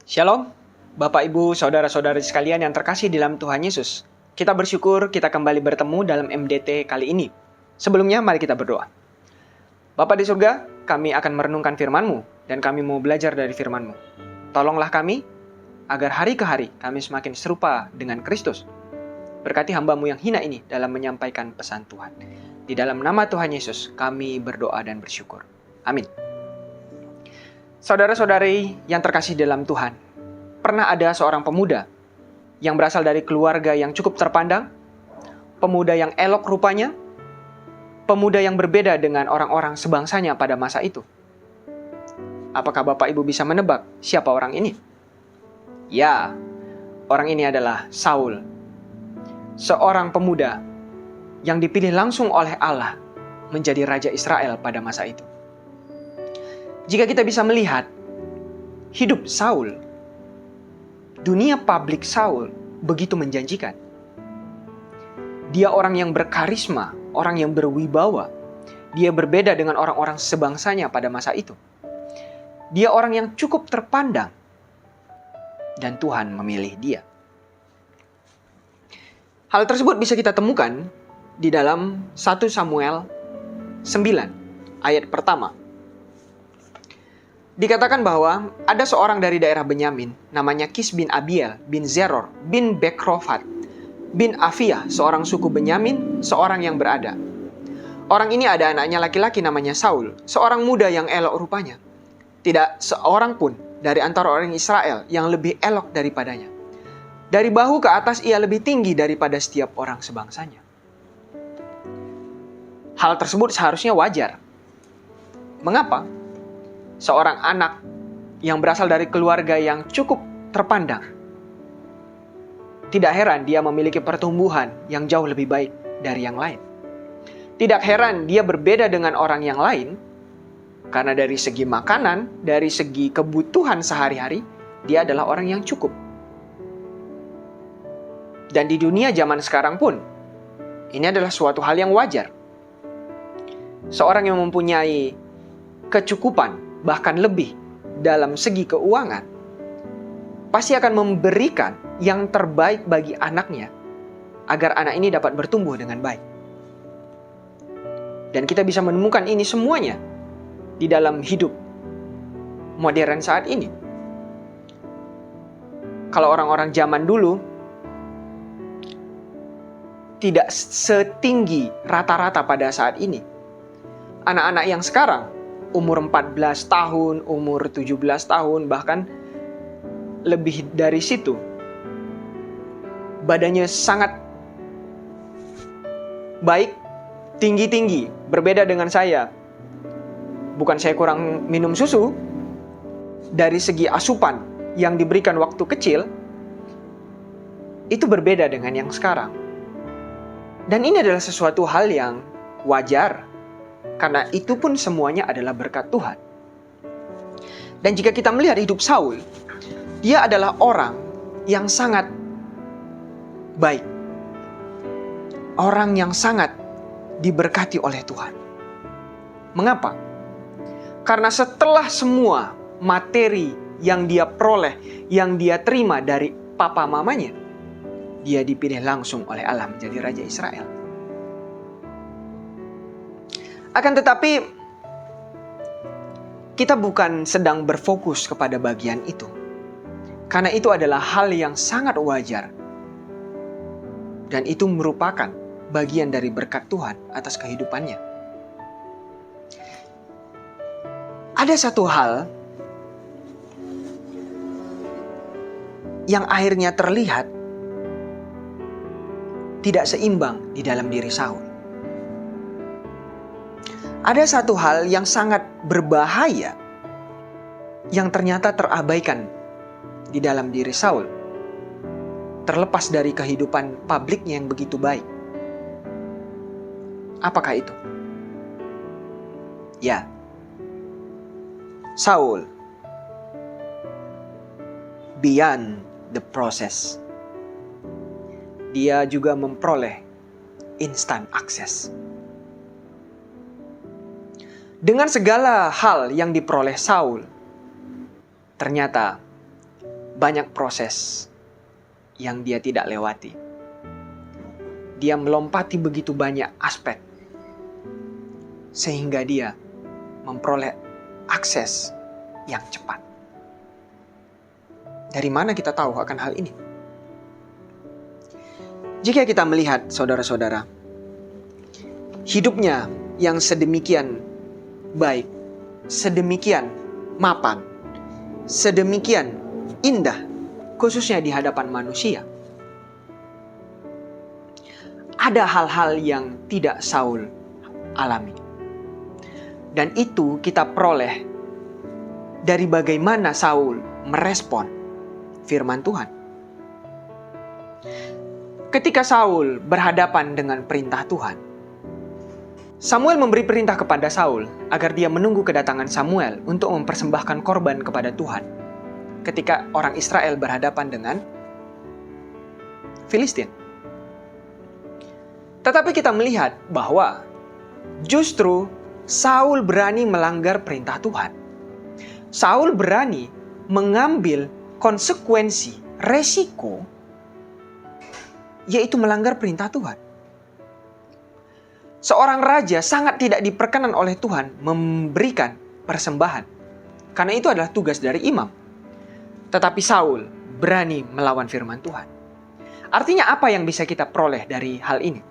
Shalom, Bapak Ibu, Saudara-saudari sekalian yang terkasih di dalam Tuhan Yesus. Kita bersyukur kita kembali bertemu dalam MDT kali ini. Sebelumnya mari kita berdoa. Bapa di surga, kami akan merenungkan firman-Mu dan kami mau belajar dari firman-Mu. Tolonglah kami agar hari ke hari kami semakin serupa dengan Kristus. Berkati hamba-Mu yang hina ini dalam menyampaikan pesan Tuhan. Di dalam nama Tuhan Yesus kami berdoa dan bersyukur. Amin. Saudara-saudari yang terkasih dalam Tuhan, pernah ada seorang pemuda yang berasal dari keluarga yang cukup terpandang, pemuda yang elok rupanya, pemuda yang berbeda dengan orang-orang sebangsanya pada masa itu. Apakah Bapak Ibu bisa menebak siapa orang ini? Ya, orang ini adalah Saul, seorang pemuda yang dipilih langsung oleh Allah menjadi Raja Israel pada masa itu. Jika kita bisa melihat hidup Saul, dunia publik Saul begitu menjanjikan. Dia orang yang berkarisma, orang yang berwibawa. Dia berbeda dengan orang-orang sebangsanya pada masa itu. Dia orang yang cukup terpandang. Dan Tuhan memilih dia. Hal tersebut bisa kita temukan di dalam 1 Samuel 9 ayat pertama. Dikatakan bahwa ada seorang dari daerah Benyamin, namanya Kis bin Abiel, bin Zeror, bin Bekrofat, bin Afia, seorang suku Benyamin, seorang yang berada. Orang ini ada anaknya laki-laki namanya Saul, seorang muda yang elok rupanya. Tidak seorang pun dari antara orang Israel yang lebih elok daripadanya. Dari bahu ke atas ia lebih tinggi daripada setiap orang sebangsanya. Hal tersebut seharusnya wajar. Mengapa? Seorang anak yang berasal dari keluarga yang cukup terpandang. Tidak heran dia memiliki pertumbuhan yang jauh lebih baik dari yang lain. Tidak heran dia berbeda dengan orang yang lain, karena dari segi makanan, dari segi kebutuhan sehari-hari, dia adalah orang yang cukup. Dan di dunia zaman sekarang pun, ini adalah suatu hal yang wajar. Seorang yang mempunyai kecukupan, bahkan lebih dalam segi keuangan, pasti akan memberikan yang terbaik bagi anaknya agar anak ini dapat bertumbuh dengan baik. Dan kita bisa menemukan ini semuanya di dalam hidup modern saat ini. Kalau orang-orang zaman dulu tidak setinggi rata-rata pada saat ini, anak-anak yang sekarang umur 14 tahun, umur 17 tahun, bahkan lebih dari situ. Badannya sangat baik, tinggi-tinggi, berbeda dengan saya. Bukan saya kurang minum susu, dari segi asupan yang diberikan waktu kecil, itu berbeda dengan yang sekarang. Dan ini adalah sesuatu hal yang wajar. Karena itu pun semuanya adalah berkat Tuhan. Dan jika kita melihat hidup Saul, dia adalah orang yang sangat baik. Orang yang sangat diberkati oleh Tuhan. Mengapa? Karena setelah semua materi yang dia peroleh, yang dia terima dari papa mamanya, dia dipilih langsung oleh Allah menjadi Raja Israel. Akan tetapi, kita bukan sedang berfokus kepada bagian itu. Karena itu adalah hal yang sangat wajar. Dan itu merupakan bagian dari berkat Tuhan atas kehidupannya. Ada satu hal yang akhirnya terlihat tidak seimbang di dalam diri Saul. Ada satu hal yang sangat berbahaya yang ternyata terabaikan di dalam diri Saul, terlepas dari kehidupan publiknya yang begitu baik. Apakah itu? Ya, Saul beyond the process. Dia juga memperoleh instant access. Dengan segala hal yang diperoleh Saul, ternyata banyak proses yang dia tidak lewati. Dia melompati begitu banyak aspek sehingga dia memperoleh akses yang cepat. Dari mana kita tahu akan hal ini? Jika kita melihat saudara-saudara, hidupnya yang sedemikian baik, sedemikian mapan, sedemikian indah, khususnya di hadapan manusia, ada hal-hal yang tidak Saul alami. Dan itu kita peroleh dari bagaimana Saul merespon firman Tuhan. Ketika Saul berhadapan dengan perintah Tuhan, Samuel memberi perintah kepada Saul agar dia menunggu kedatangan Samuel untuk mempersembahkan korban kepada Tuhan ketika orang Israel berhadapan dengan Filistin. Tetapi kita melihat bahwa justru Saul berani melanggar perintah Tuhan. Saul berani mengambil konsekuensi, resiko, yaitu melanggar perintah Tuhan. Seorang raja sangat tidak diperkenan oleh Tuhan memberikan persembahan, karena itu adalah tugas dari imam. Tetapi Saul berani melawan firman Tuhan. Artinya apa yang bisa kita peroleh dari hal ini?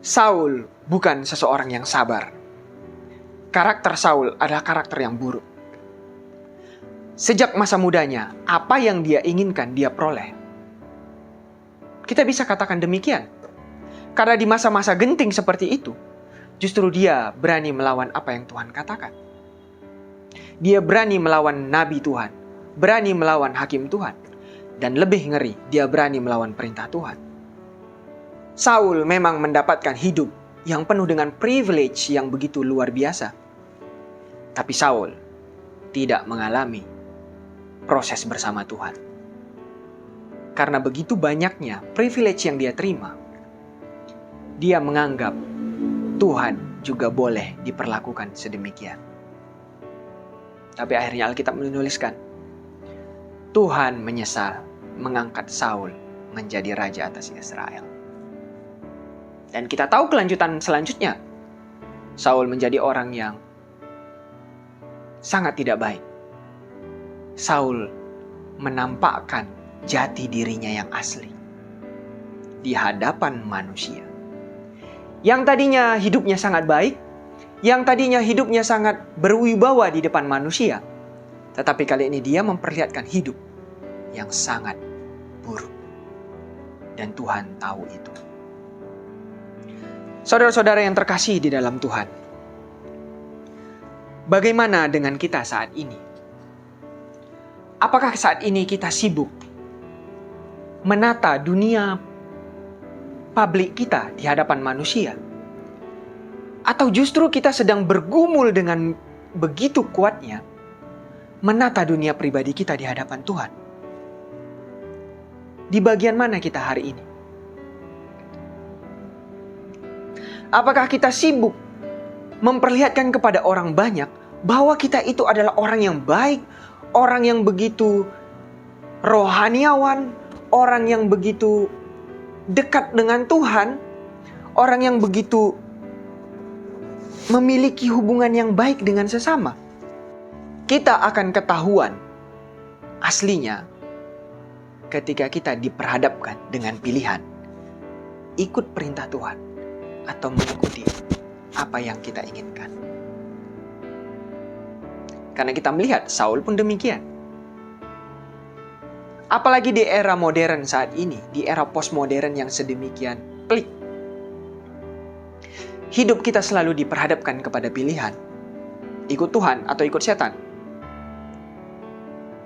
Saul bukan seseorang yang sabar. Karakter Saul adalah karakter yang buruk. Sejak masa mudanya, apa yang dia inginkan dia peroleh. Kita bisa katakan demikian. Karena di masa-masa genting seperti itu, justru dia berani melawan apa yang Tuhan katakan. Dia berani melawan nabi Tuhan, berani melawan hakim Tuhan, dan lebih ngeri, dia berani melawan perintah Tuhan. Saul memang mendapatkan hidup yang penuh dengan privilege yang begitu luar biasa. Tapi Saul tidak mengalami proses bersama Tuhan. Karena begitu banyaknya privilege yang dia terima, dia menganggap Tuhan juga boleh diperlakukan sedemikian. Tapi akhirnya Alkitab menuliskan, Tuhan menyesal mengangkat Saul menjadi raja atas Israel. Dan kita tahu kelanjutan selanjutnya. Saul menjadi orang yang sangat tidak baik. Saul menampakkan jati dirinya yang asli di hadapan manusia. Yang tadinya hidupnya sangat baik, yang tadinya hidupnya sangat berwibawa di depan manusia, tetapi kali ini dia memperlihatkan hidup yang sangat buruk. Dan Tuhan tahu itu. Saudara-saudara yang terkasih di dalam Tuhan, bagaimana dengan kita saat ini? Apakah saat ini kita sibuk menata dunia publik kita di hadapan manusia? Atau justru kita sedang bergumul dengan begitu kuatnya menata dunia pribadi kita di hadapan Tuhan? Di bagian mana kita hari ini? Apakah kita sibuk memperlihatkan kepada orang banyak bahwa kita itu adalah orang yang baik, orang yang begitu rohaniawan, orang yang begitu dekat dengan Tuhan, orang yang begitu memiliki hubungan yang baik dengan sesama? Kita akan ketahuan aslinya ketika kita diperhadapkan dengan pilihan ikut perintah Tuhan atau mengikuti apa yang kita inginkan. Karena kita melihat Saul pun demikian. Apalagi di era modern saat ini, di era postmodern yang sedemikian pelik. Hidup kita selalu diperhadapkan kepada pilihan. Ikut Tuhan atau ikut setan.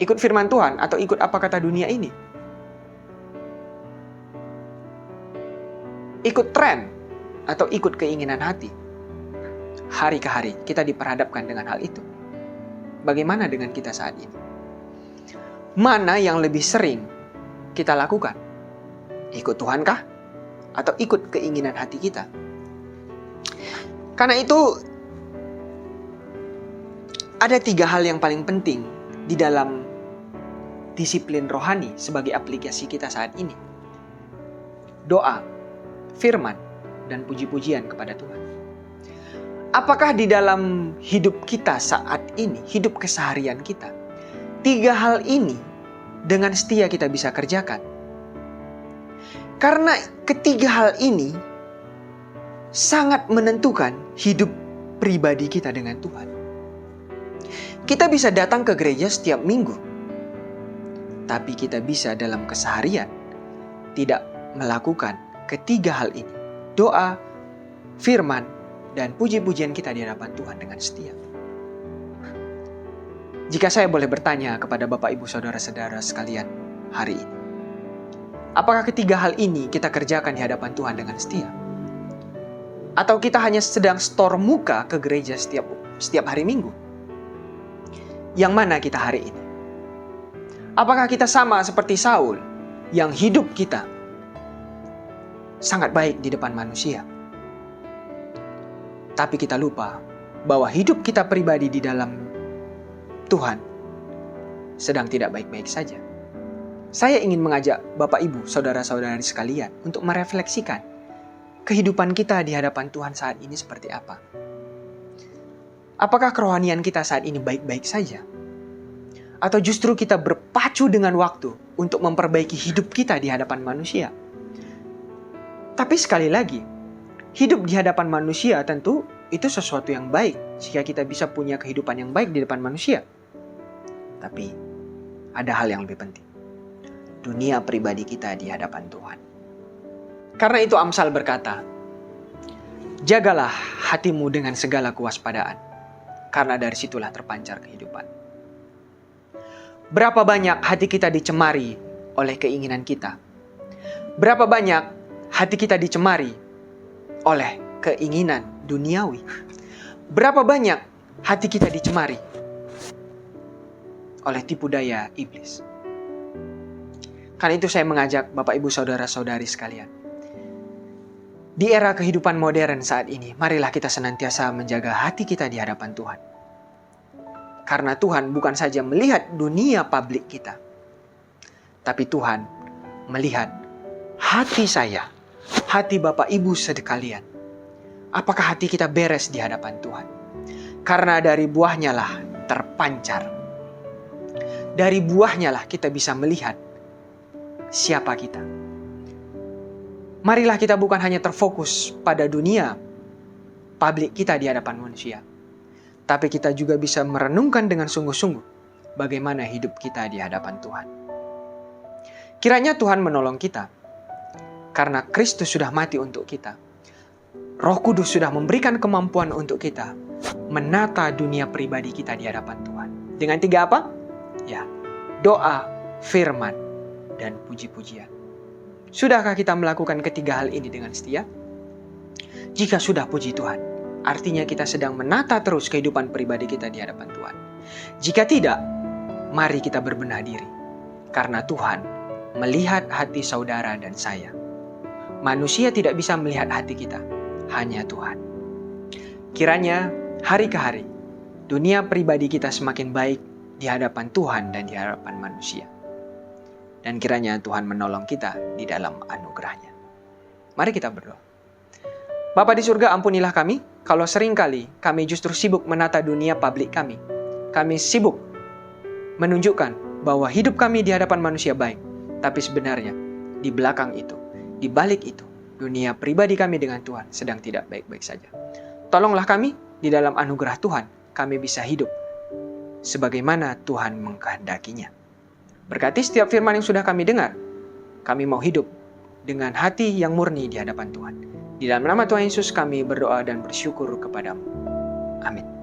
Ikut firman Tuhan atau ikut apa kata dunia ini. Ikut tren atau ikut keinginan hati. Hari ke hari kita diperhadapkan dengan hal itu. Bagaimana dengan kita saat ini? Mana yang lebih sering kita lakukan? Ikut Tuhan kah? Atau ikut keinginan hati kita? Karena itu ada 3 hal yang paling penting di dalam disiplin rohani sebagai aplikasi kita saat ini. Doa, firman, dan puji-pujian kepada Tuhan. Apakah di dalam hidup kita saat ini, hidup keseharian kita, 3 hal ini dengan setia kita bisa kerjakan? Karena ketiga hal ini sangat menentukan hidup pribadi kita dengan Tuhan. Kita bisa datang ke gereja setiap minggu, tapi kita bisa dalam keseharian tidak melakukan ketiga hal ini. Doa, firman, dan puji-pujian kita di hadapan Tuhan dengan setia. Jika saya boleh bertanya kepada Bapak Ibu Saudara-saudara sekalian hari ini, apakah ketiga hal ini kita kerjakan di hadapan Tuhan dengan setia? Atau kita hanya sedang store muka ke gereja setiap hari Minggu? Yang mana kita hari ini? Apakah kita sama seperti Saul yang hidup kita sangat baik di depan manusia, tapi kita lupa bahwa hidup kita pribadi di dalam Tuhan sedang tidak baik-baik saja? Saya ingin mengajak Bapak Ibu, Saudara-saudari sekalian untuk merefleksikan kehidupan kita di hadapan Tuhan saat ini seperti apa. Apakah kerohanian kita saat ini baik-baik saja? Atau justru kita berpacu dengan waktu untuk memperbaiki hidup kita di hadapan manusia? Tapi sekali lagi, hidup di hadapan manusia tentu itu sesuatu yang baik jika kita bisa punya kehidupan yang baik di depan manusia. Tapi ada hal yang lebih penting. Dunia pribadi kita di hadapan Tuhan. Karena itu Amsal berkata, jagalah hatimu dengan segala kewaspadaan, karena dari situlah terpancar kehidupan. Berapa banyak hati kita dicemari oleh keinginan kita? Berapa banyak hati kita dicemari oleh keinginan duniawi? Berapa banyak hati kita dicemari oleh tipu daya iblis? Karena itu saya mengajak Bapak Ibu Saudara-saudari sekalian, di era kehidupan modern saat ini, marilah kita senantiasa menjaga hati kita di hadapan Tuhan. Karena Tuhan bukan saja melihat dunia publik kita, tapi Tuhan melihat hati saya, hati Bapak Ibu sekalian. Apakah hati kita beres di hadapan Tuhan? Karena dari buahnya lah terpancar. Dari buahnya lah kita bisa melihat siapa kita. Marilah kita bukan hanya terfokus pada dunia publik kita di hadapan manusia, tapi kita juga bisa merenungkan dengan sungguh-sungguh bagaimana hidup kita di hadapan Tuhan. Kiranya Tuhan menolong kita, karena Kristus sudah mati untuk kita. Roh Kudus sudah memberikan kemampuan untuk kita menata dunia pribadi kita di hadapan Tuhan. Dengan 3 apa? Ya, doa, firman, dan puji-pujian. Sudahkah kita melakukan ketiga hal ini dengan setia? Jika sudah, puji Tuhan, artinya kita sedang menata terus kehidupan pribadi kita di hadapan Tuhan. Jika tidak, mari kita berbenah diri. Karena Tuhan melihat hati saudara dan saya. Manusia tidak bisa melihat hati kita, hanya Tuhan. Kiranya hari ke hari, dunia pribadi kita semakin baik di hadapan Tuhan dan di hadapan manusia. Dan kiranya Tuhan menolong kita di dalam anugerah-Nya. Mari kita berdoa. Bapa di surga, ampunilah kami kalau seringkali kami justru sibuk menata dunia publik kami. Kami sibuk menunjukkan bahwa hidup kami di hadapan manusia baik. Tapi sebenarnya di belakang itu, di balik itu, dunia pribadi kami dengan Tuhan sedang tidak baik-baik saja. Tolonglah kami di dalam anugerah Tuhan, kami bisa hidup sebagaimana Tuhan mengkehendakinya. Berkati setiap firman yang sudah kami dengar. Kami mau hidup dengan hati yang murni di hadapan Tuhan. Di dalam nama Tuhan Yesus kami berdoa dan bersyukur kepadamu. Amin.